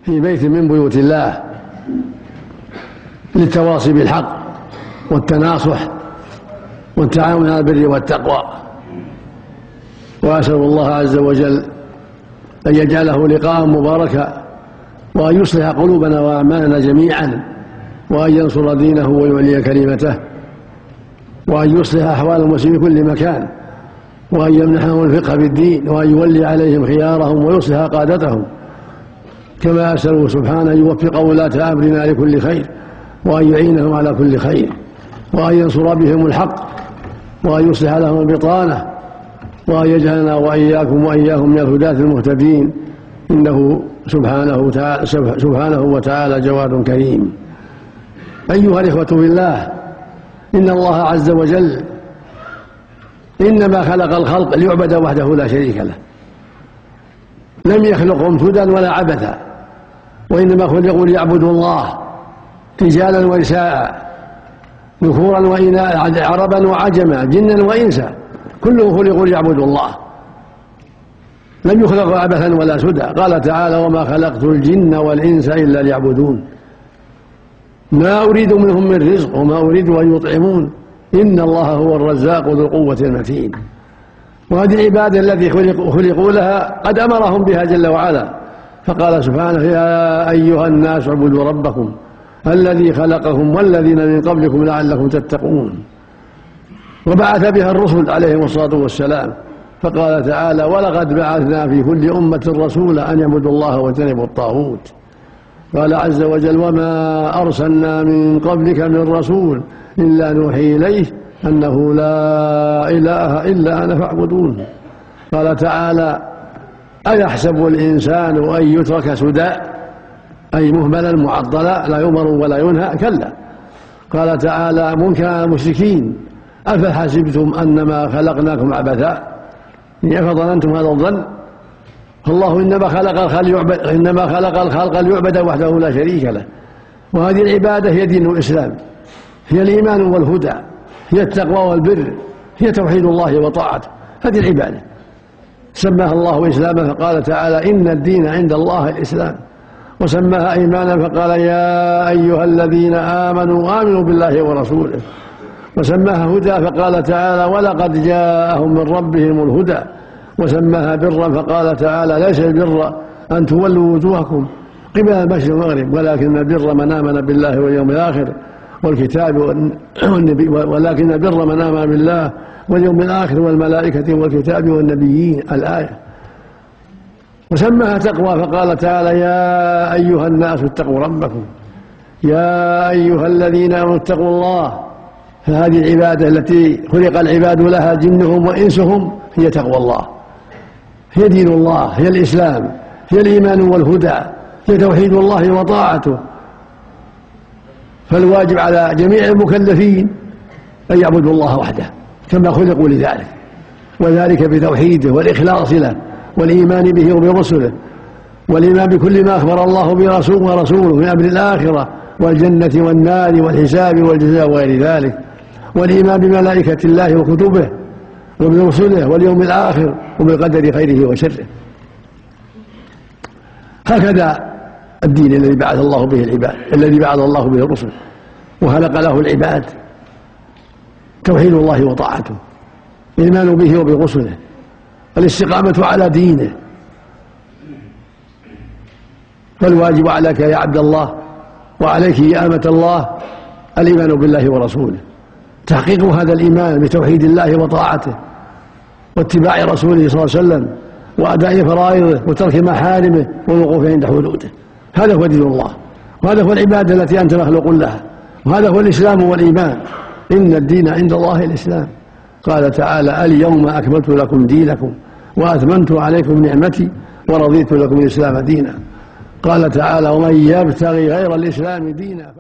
في بيت من بيوت الله للتواصي بالحق والتناصح والتعاون على البر والتقوى. وأسأل الله عز وجل أن يجعله لقاء مباركا، وأن يصلح قلوبنا وأعمالنا جميعا، وأن ينصر دينه ويعلي كلمته، وأن يصلح أحوال المسلمين في كل مكان، وأن يمنحهم الفقه بالدين، وأن يولي عليهم خيارهم ويصلح قادتهم، كما أسأله سبحانه أن يوفق ولاة أمرنا لكل خير، وأن يعينهم على كل خير، وأن ينصر بهم الحق، وأن يصلح لهم البطانة، وأن يجعلنا وإياكم وإياهم من الهداة المهتدين، إنه سبحانه وتعالى جواد كريم. أيها الإخوة بالله، إن الله عز وجل إنما خلق الخلق ليعبد وحده لا شريك له، لم يخلقهم سدى ولا عبثا، وإنما خلقوا ليعبدوا الله رجالا ونساء، ذكورا وإناثا، عربا وعجما، جنا وإنسا، كلهم خلقوا ليعبدوا الله، لم يخلقوا عبثا ولا سدى. قال تعالى: وما خلقت الجن والإنس إلا ليعبدون ما أريد منهم من رزق وما أريد أن يطعمون إن الله هو الرزاق ذو القوة المتين. وهذه العبادة التي خلقوا لها قد أمرهم بها جل وعلا، فقال سبحانه: يا أيها الناس اعبدوا ربكم الذي خلقكم والذين من قبلكم لعلكم تتقون. وبعث بها الرسل عليهم الصلاة والسلام، فقال تعالى: ولقد بعثنا في كل أمة رسولا أن يعبدوا الله واجتنبوا الطاغوت. قال عز وجل: وما أرسلنا من قبلك من رسول إلا نوحي إليه أنه لا إله إلا أنا فاعبدون. قال تعالى: أيحسب الإنسان أن يترك سدى، أي مهملا معطلا لا يؤمر ولا ينهى؟ كلا. قال تعالى منكرا على المشركين: أفحسبتم أنما خلقناكم عبثا، أفظننتم هذا الظن؟ فالله إنما خلق الخلق ليعبد وحده لا شريك له. وهذه العبادة هي دين الإسلام، هي الإيمان والهدى، هي التقوى والبر، هي توحيد الله وطاعته. هذه العبادة سماها الله إسلاما، فقال تعالى: إن الدين عند الله الإسلام. وسماها إيمانا، فقال: يا أيها الذين آمنوا بالله ورسوله. وسماها هدى، فقال تعالى: ولقد جاءهم من ربهم الهدى. وسماها برا، فقال تعالى: ليس البر أن تولوا وجوهكم قبل المشرق والمغرب، ولكن البر من آمن بالله واليوم الآخر والكتاب والنبي، ولكن البر من آمن بالله واليوم الآخر والملائكة والكتاب والنبيين، الآية. وسماها تقوى، فقال تعالى: يا أيها الناس اتقوا ربكم يا أيها الذين آمنوا اتقوا الله. فهذه العبادة التي خلق العباد لها جنهم وإنسهم هي تقوى الله، هي دين الله، هي الإسلام، هي الإيمان والهدى، هي توحيد الله وطاعته. فالواجب على جميع المكلفين أن يعبدوا الله وحده كما خلقوا لذلك، وذلك بتوحيده والإخلاص له والإيمان به وبرسله، والإيمان بكل ما أخبر الله به ورسوله من أمر الآخرة والجنة والنار والحساب والجزاء وغير ذلك، والإيمان بملائكة الله وكتبه وبرسله واليوم الآخر وبالقدر خيره وشره. هكذا الدين الذي بعث الله به العباد، الذي بعث الله به الرسل وخلق له العباد، توحيد الله وطاعته، الإيمان به وبرسله، الاستقامة على دينه. فالواجب عليك يا عبد الله وعليك يا أمة الله الإيمان بالله ورسوله، تحقيق هذا الإيمان بتوحيد الله وطاعته واتباع رسوله صلى الله عليه وسلم وأداء فرائضه وترك محارمه والوقوف عند حدوده. هذا هو دين الله، وهذا هو العبادة التي أنت مخلوق لها، وهذا هو الإسلام والإيمان. إن الدين عند الله الإسلام. قال تعالى: اليوم أكملت لكم دينكم وأتممت عليكم نعمتي ورضيت لكم الإسلام دينا. قال تعالى: ومن يبتغي غير الإسلام دينا